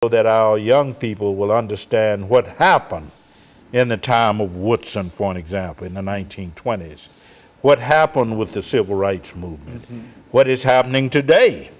so that our young people will understand what happened in the time of Woodson, for an example, in the 1920s. What happened with the civil rights movement? What is happening today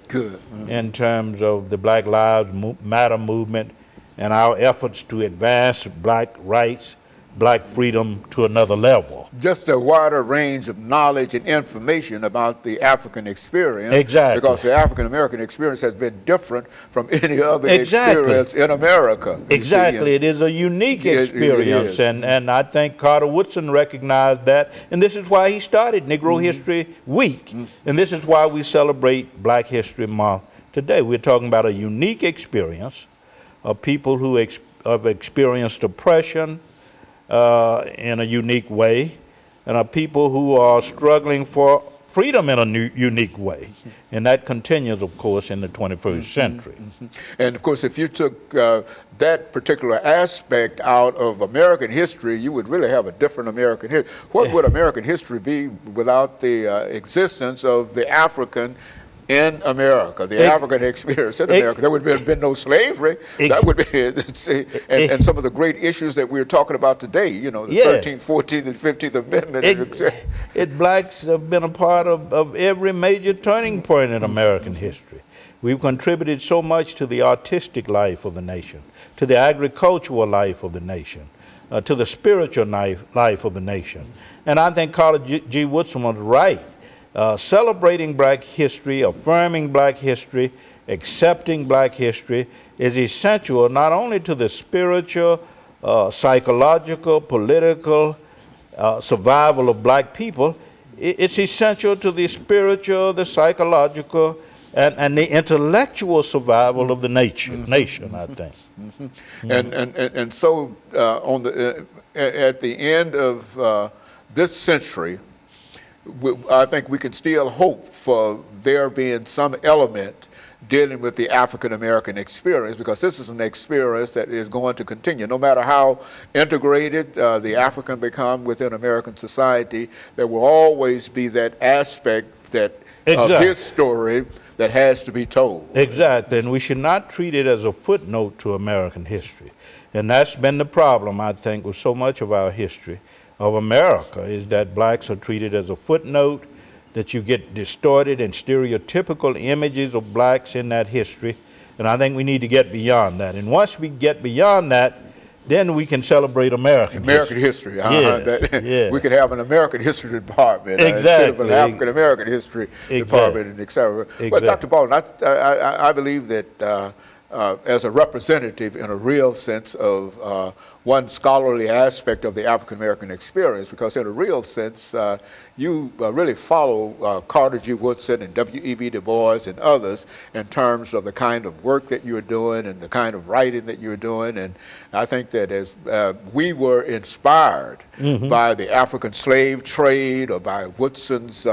in terms of the Black Lives Matter movement and our efforts to advance black rights, black freedom to another level. Just a wider range of knowledge and information about the African experience. Exactly. Because the African American experience has been different from any other experience in America. Exactly. It is a unique experience. And I think Carter Woodson recognized that. And this is why he started Negro History Week. And this is why we celebrate Black History Month today. We're talking about a unique experience of people who have experienced oppression, in a unique way, and are people who are struggling for freedom in a unique way. And that continues, of course, in the 21st century. And of course, if you took that particular aspect out of American history, you would really have a different American history. What would American history be without the existence of the African in America, the African experience in America? There would have been no slavery. That would be, and some of the great issues that we're talking about today, you know, the 13th, 14th, and 15th Amendment. Blacks have been a part of every major turning point in American history. We've contributed so much to the artistic life of the nation, to the agricultural life of the nation, to the spiritual life of the nation. And I think Carter G. Woodson was right. Celebrating black history, affirming black history, accepting black history is essential not only to the spiritual, psychological, political survival of black people, it's essential to the spiritual, the psychological, and the intellectual survival of the nation, I think. And so on at the end of this century, I think we can still hope for there being some element dealing with the African American experience, because this is an experience that is going to continue. No matter how integrated the African become within American society, there will always be that aspect that of his story that has to be told. Exactly, and we should not treat it as a footnote to American history. And that's been the problem, I think, with so much of our history of America, is that blacks are treated as a footnote, that you get distorted and stereotypical images of blacks in that history. And I think we need to get beyond that. And once we get beyond that, then we can celebrate American history. We could have an American history department instead of an African American history department, and et cetera. But Dr. Baldwin, I believe that as a representative in a real sense of one scholarly aspect of the African American experience, because in a real sense, you really follow Carter G. Woodson and W.E.B. Du Bois and others in terms of the kind of work that you're doing and the kind of writing that you're doing. And I think that as we were inspired by the African slave trade or by Woodson's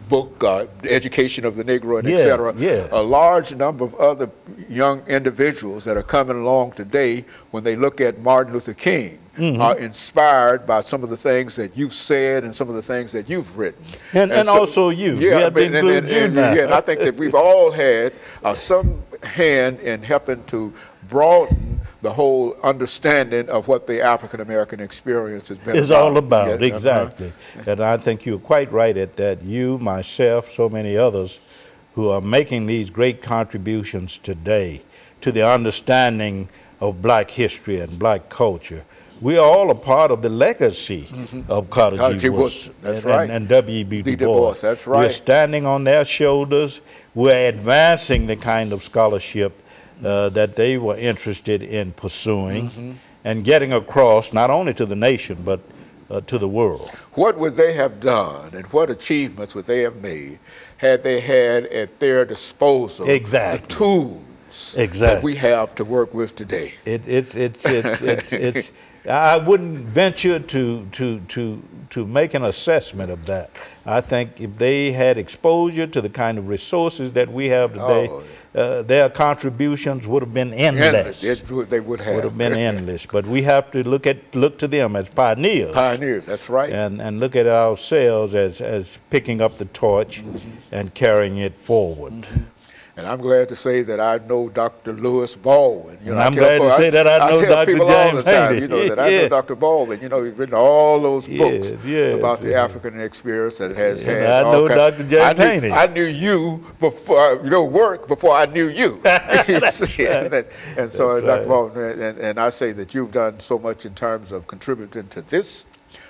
book, Education of the Negro, and et cetera, a large number of other young individuals that are coming along today, when they look at Martin Luther King, are inspired by some of the things that you've said and some of the things that you've written. And so, also you. And I think that we've all had some hand in helping to broaden the whole understanding of what the African American experience has been all about. Exactly. And I think you're quite right at that. You, myself, so many others who are making these great contributions today to the understanding of black history and black culture. We are all a part of the legacy of Carter G. Woodson and W.E.B. Du Bois. That's right. We're standing on their shoulders. We're advancing the kind of scholarship that they were interested in pursuing and getting across not only to the nation but to the world. What would they have done and what achievements would they have made had they had at their disposal the tools that we have to work with today? I wouldn't venture to make an assessment of that. I think if they had exposure to the kind of resources that we have today, their contributions would have been endless. They would have. Would have been endless. But we have to look to them as pioneers. Pioneers, that's right. And look at ourselves as picking up the torch and carrying it forward. And I'm glad to say that I know Dr. LBaldwin. You know, I'm glad to say that I know Dr. tell people all the time, Haney. you know, that I know Dr. Baldwin. You know, he's written all those books about the African experience that has had. I know Dr. James Haney. I knew you before your work before I knew you. And so, Dr. Baldwin, and I say that you've done so much in terms of contributing to this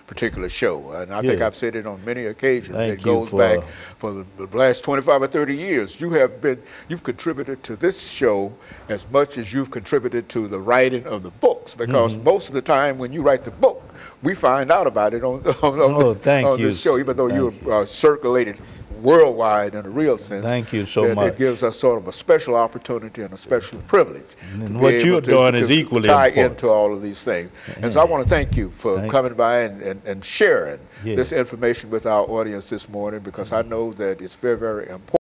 particular show, and I think I've said it on many occasions. It goes back for the last 25 or 30 years. You've contributed to this show as much as you've contributed to the writing of the books, because most of the time when you write the book, we find out about it on this show, even though you're circulated worldwide in a real sense. Thank you so much. It gives us sort of a special opportunity and a special privilege. And what you're doing is equally important. Tie into all of these things. And so I want to thank you for coming by and sharing this information with our audience this morning, because I know that it's very, very important.